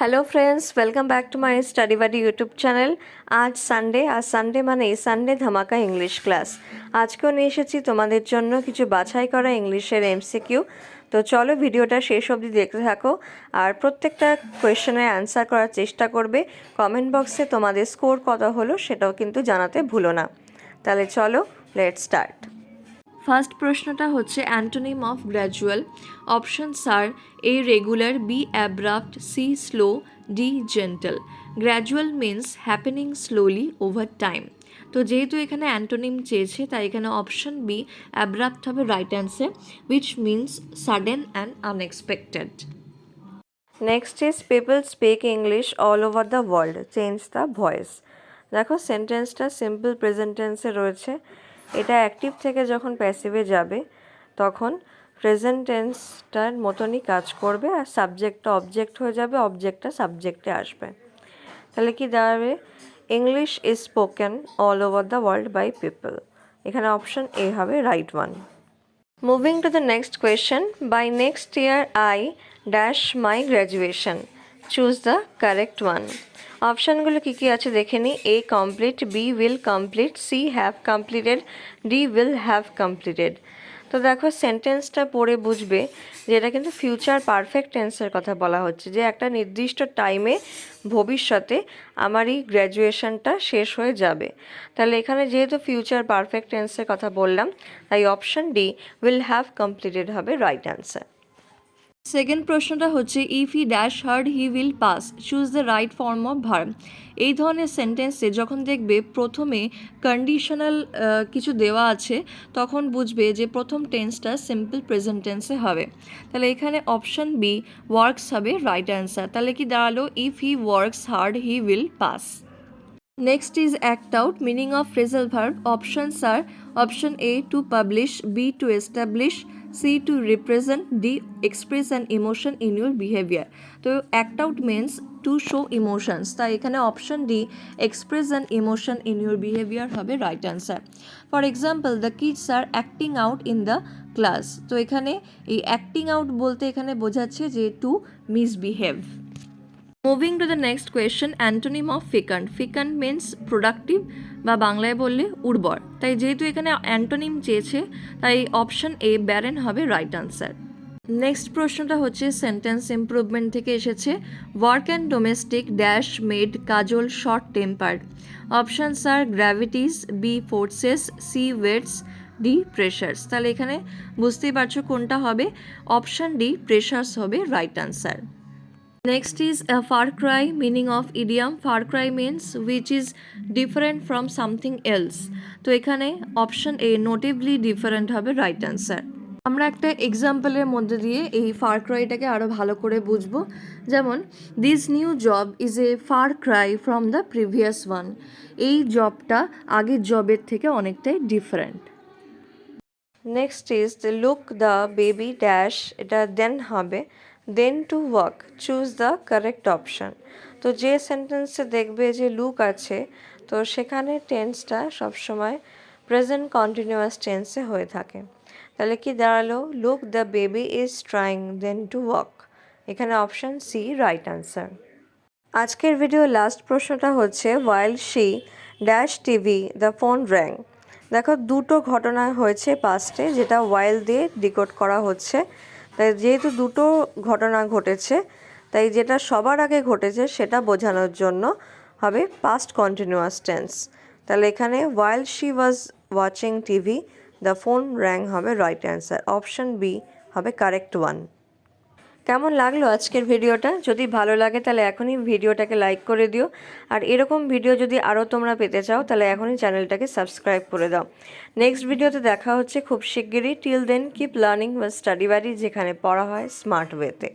Hello friends, welcome back to my study buddy YouTube channel. আজ Sunday মানে Sunday ধামাকা English class. আজকেও নিয়ে এসেছি তোমাদের জন্য কিছু বাছাই করা ইংলিশের এমসিকিউ। তো চলো ভিডিওটা শেষ অবধি দেখতে থাকো আর প্রত্যেকটা কোয়েশ্চেনের অ্যান্সার করার চেষ্টা করবে। কমেন্ট বক্সে তোমাদের স্কোর কত হলো সেটাও কিন্তু জানাতে ভুলো না। তাহলে চলো, লেটস স্টার্ট। ফার্স্ট প্রশ্নটা হচ্ছে অ্যান্টোনিম অফ গ্র্যাজুয়াল। অপশনস আর A regular, B abrupt, C slow, D gentle. Gradual means happening slowly over time. তো যেহেতু এখানে অ্যান্টোনিম চেয়েছে তাই এখানে অপশন বি অ্যাব্রাপ্ট হবে right answer, which means sudden and unexpected. Next is people speak English all over the world, change the voice. দেখো সেন্টেন্সটা simple present টেন্সে রয়েছে। এটা অ্যাক্টিভ থেকে যখন প্যাসিভে যাবে তখন প্রেজেন্ট টেন্সটার মতনই কাজ করবে আর সাবজেক্টটা অবজেক্ট হয়ে যাবে, অবজেক্টটা সাবজেক্টে আসবে। তাহলে কি দাঁড়াবে? English is spoken all over the world by people. এখানে অপশন এ হবে right one. Moving to the next question, by next year I dash my graduation, choose the correct one. অপশানগুলো কী কী আছে দেখে নিই। A complete, B will complete, C have completed, D will have completed. তো দেখো সেন্টেন্সটা পড়ে বুঝবে যে এটা কিন্তু ফিউচার পারফেক্ট টেন্সের কথা বলা হচ্ছে, যে একটা নির্দিষ্ট টাইমে ভবিষ্যতে আমার এই গ্র্যাজুয়েশনটা শেষ হয়ে যাবে। তাহলে এখানে যেহেতু ফিউচার পারফেক্ট টেন্সের কথা বললাম তাই option D will have completed হবে রাইট অ্যান্সার। সেকেন্ড প্রশ্নটা হচ্ছে if he dash hard he will pass, choose the right form of verb. এই ধরনের সেন্টেন্সে যখন দেখবে প্রথমে কন্ডিশনাল কিছু দেওয়া আছে তখন বুঝবে যে প্রথম টেন্সটা সিম্পল প্রেজেন্ট টেন্সে হবে। তাহলে এখানে অপশন বি ওয়ার্কস হবে রাইট অ্যান্সার। তাহলে কি দাঁড়ালো? If he works hard he will pass. Next is act out, meaning of phrasal verb. Options are option A to publish, B to establish, C to represent, D express an emotion in your behavior. তো act out means to show emotions, তাই এখানে option D express an emotion in your behavior হবে right answer. For example, the kids are acting out in the class. তো এখানে এই acting out বলতে এখানে বোঝাচ্ছে যে to misbehave. Moving to the next question, antonym of fecund. Fecund means productive বা বাংলায় বললে উর্বর। তাই যেহেতু এখানে অ্যান্টোনিম চেয়েছে তাই অপশন এ ব্যারেন হবে রাইট আনসার। নেক্সট প্রশ্নটা হচ্ছে সেন্টেন্স ইমপ্রুভমেন্ট থেকে এসেছে। Work and domestic dash made Kajal short tempered. Options are gravities, B forces, C weights, D pressures. তাহলে এখানে বুঝতেই পারছো কোনটা হবে। অপশান ডি প্রেশার্স হবে right answer. Next is a far cry, meaning of idiom. Far cry means which is different from something else. তো এখানে option এ নোটেবলি different হবে রাইট অ্যান্সার। আমরা একটা এক্সাম্পলের মধ্যে দিয়ে এই ফার ক্রাইটাকে আরও ভালো করে বুঝবো। যেমন this new job is a far cry from the previous one. এই জবটা আগের জবের থেকে অনেকটাই different. Next is the look the baby dash, এটা দেন হবে then to walk, choose the correct option. তো যে সেন্টেন্সে দেখবে যে লুক আছে তো সেখানে টেন্সটা সবসময় প্রেজেন্ট কন্টিনিউয়াস টেন্সে হয়ে থাকে। তাহলে কি দাঁড়ালো? Look the baby is trying then to walk. এখানে অপশান সি রাইট আনসার। আজকের ভিডিও লাস্ট প্রশ্নটা হচ্ছে while she dash TV the phone rang. দেখো দুটো ঘটনা হয়েছে পাস্টে, যেটা ওয়াইল দিয়ে ডিকোড করা হচ্ছে। তাই যেহেতু দুটো ঘটনা ঘটেছে তাই যেটা সবার আগে ঘটেছে সেটা বোঝানোর জন্য হবে পাস্ট কন্টিনিউয়াস টেন্স। তাহলে এখানে while she was watching TV the phone rang হবে রাইট অ্যান্সার। অপশন বি হবে কারেক্ট ওয়ান। কেমন লাগলো আজকের ভিডিওটা? যদি ভালো লাগে তাহলে এখনই ভিডিওটাকে লাইক করে দিও, আর এরকম ভিডিও যদি আরও তোমরা পেতে চাও তাহলে এখনই চ্যানেলটাকে সাবস্ক্রাইব করে দাও। নেক্সট ভিডিওতে দেখা হচ্ছে খুব শিগগিরই। টিল দেন কিপ লার্নিং বা স্টাডি বাড়ি, যেখানে পড়া হয় স্মার্ট ওয়েতে।